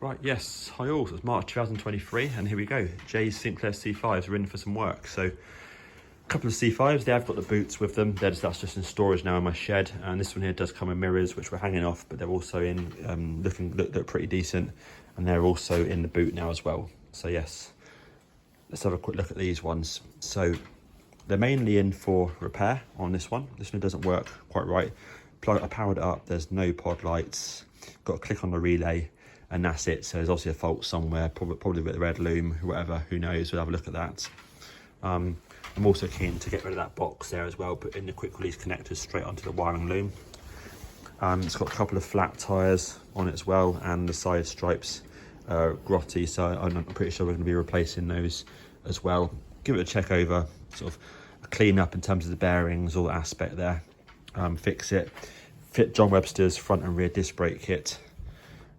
Right, yes, hi all, it's March 2023 and here we go. Jay's Sinclair C5s are in for some work. So a couple of C5s, they have got the boots with them. That's just in storage now in my shed. And this one here does come with mirrors, which we're hanging off, but they're also in, look pretty decent. And they're also in the boot now as well. So yes, let's have a quick look at these ones. So they're mainly in for repair on this one. This one doesn't work quite right. I powered it up, there's no pod lights. Got to click on the relay. And that's it. So there's obviously a fault somewhere, probably with the red loom, whatever, who knows, we'll have a look at that. I'm also keen to get rid of that box there as well, put in the quick release connectors straight onto the wiring loom. It's got a couple of flat tyres on it as well, and the side stripes are grotty, so I'm pretty sure we're going to be replacing those as well. Give it a check over, sort of a clean up in terms of the bearings, all the aspect there, fix it, fit Jon Webster's front and rear disc brake kit.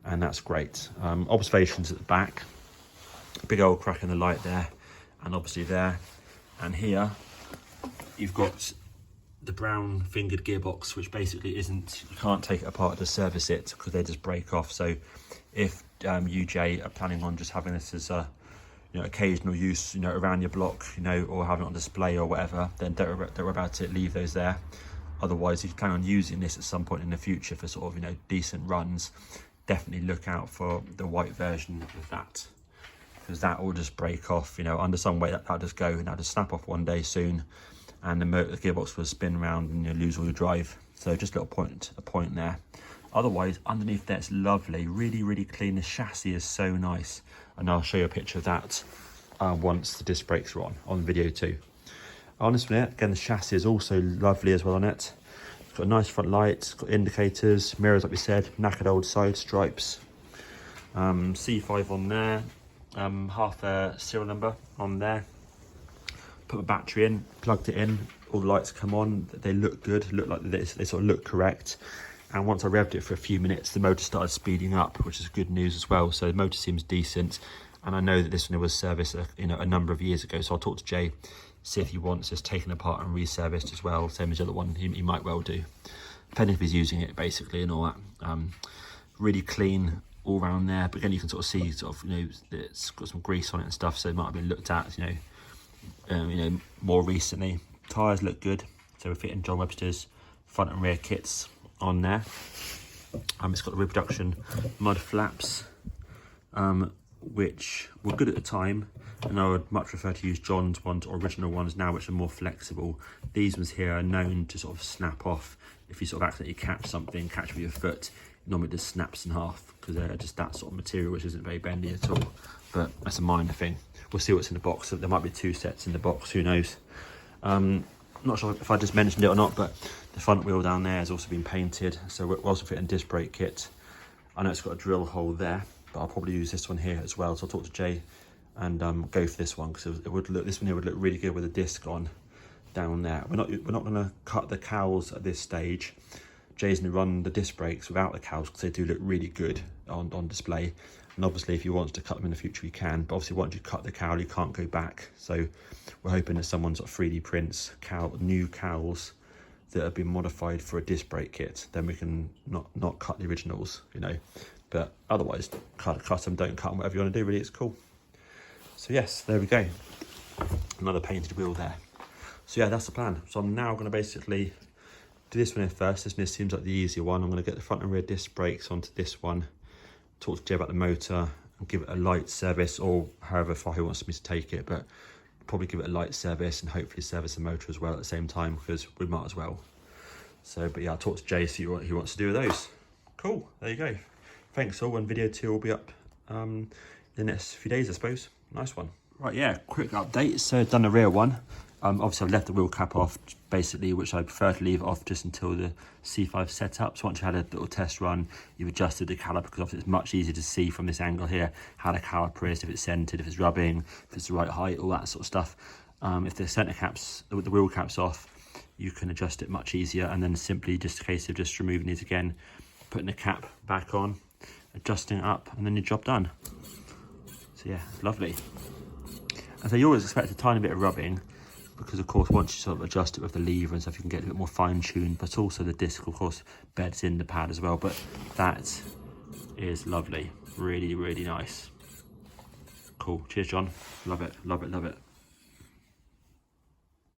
And that's great. Observations at the back, big old crack in the light there, and obviously there. And here, you've got the brown fingered gearbox, which basically isn't, you can't take it apart to service it because they just break off. So if you, Jay, are planning on just having this as a occasional use, around your block, or having it on display or whatever, then don't worry about it, leave those there. Otherwise, if you plan on using this at some point in the future for sort of, decent runs, definitely look out for the white version of that, because that will just break off, under some weight. That'll just go and that'll just snap off one day soon, and the gearbox will spin around and lose all your drive. So just a point there. Otherwise, underneath there, it's lovely, really clean. The chassis is so nice, and I'll show you a picture of that once the disc brakes are on video too. On this one here, again, the chassis is also lovely as well on it. Got a nice front light, it's got indicators, mirrors like we said, knackered old side stripes. C5 on there, half a serial number on there. Put the battery in, plugged it in, all the lights come on, they look good, look like they sort of look correct. And once I revved it for a few minutes, the motor started speeding up, which is good news as well. So the motor seems decent. And I know that this one was serviced a number of years ago, so I'll talk to Jay, see if he wants this taken apart and reserviced as well, same as the other one. He might well do, depending if he's using it basically and all that. Really clean all around there, but again you can sort of see it's got some grease on it and stuff, so it might have been looked at more recently. Tyres look good, so we're fitting Jon Webster's front and rear kits on there. It's got the reproduction mud flaps, which were good at the time, and I would much prefer to use Jon's ones or original ones now, which are more flexible. These ones here are known to sort of snap off if you sort of accidentally catch with your foot. It normally just snaps in half because they're just that sort of material, which isn't very bendy at all, but that's a minor thing. We'll see what's in the box. There might be 2 sets in the box, who knows. Not sure if I just mentioned it or not, but the front wheel down there has also been painted, so we're also fitting disc brake kit. I know it's got a drill hole there, but I'll probably use this one here as well. So I'll talk to Jay and go for this one, because this one here would look really good with a disc on down there. We're not going to cut the cowls at this stage. Jay's going to run the disc brakes without the cowls because they do look really good on display. And obviously, if he wants to cut them in the future, he can. But obviously, once you cut the cowl, you can't go back. So we're hoping that someone sort of 3D prints new cowls that have been modified for a disc brake kit. Then we can not cut the originals, But otherwise, cut them, don't cut them, whatever you want to do, really, it's cool. So yes, there we go. Another painted wheel there. So yeah, that's the plan. So I'm now going to basically do this one here first. This one seems like the easier one. I'm going to get the front and rear disc brakes onto this one, talk to Jay about the motor and give it a light service, or however far he wants me to take it, but probably give it a light service and hopefully service the motor as well at the same time, because we might as well. So, but yeah, I'll talk to Jay, see what he wants to do with those. Cool, there you go. Thanks all, and video 2 will be up the next few days, I suppose. Nice one. Right, yeah, quick update. So I've done the rear one. Obviously I've left the wheel cap off, basically, which I prefer to leave off just until the C5 set up. So once you had a little test run, you've adjusted the caliper, because obviously it's much easier to see from this angle here how the caliper is, if it's centered, if it's rubbing, if it's the right height, all that sort of stuff. If the center caps, the wheel cap's off, you can adjust it much easier, and then simply just a case of just removing these again, putting the cap back on, adjusting it up, and then your job done. So yeah, lovely. And so you always expect a tiny bit of rubbing, because of course once you sort of adjust it with the lever and stuff, you can get a bit more fine-tuned, but also the disc of course beds in the pad as well. But that is lovely. Really, really nice. Cool. Cheers, John. Love it, love it, love it.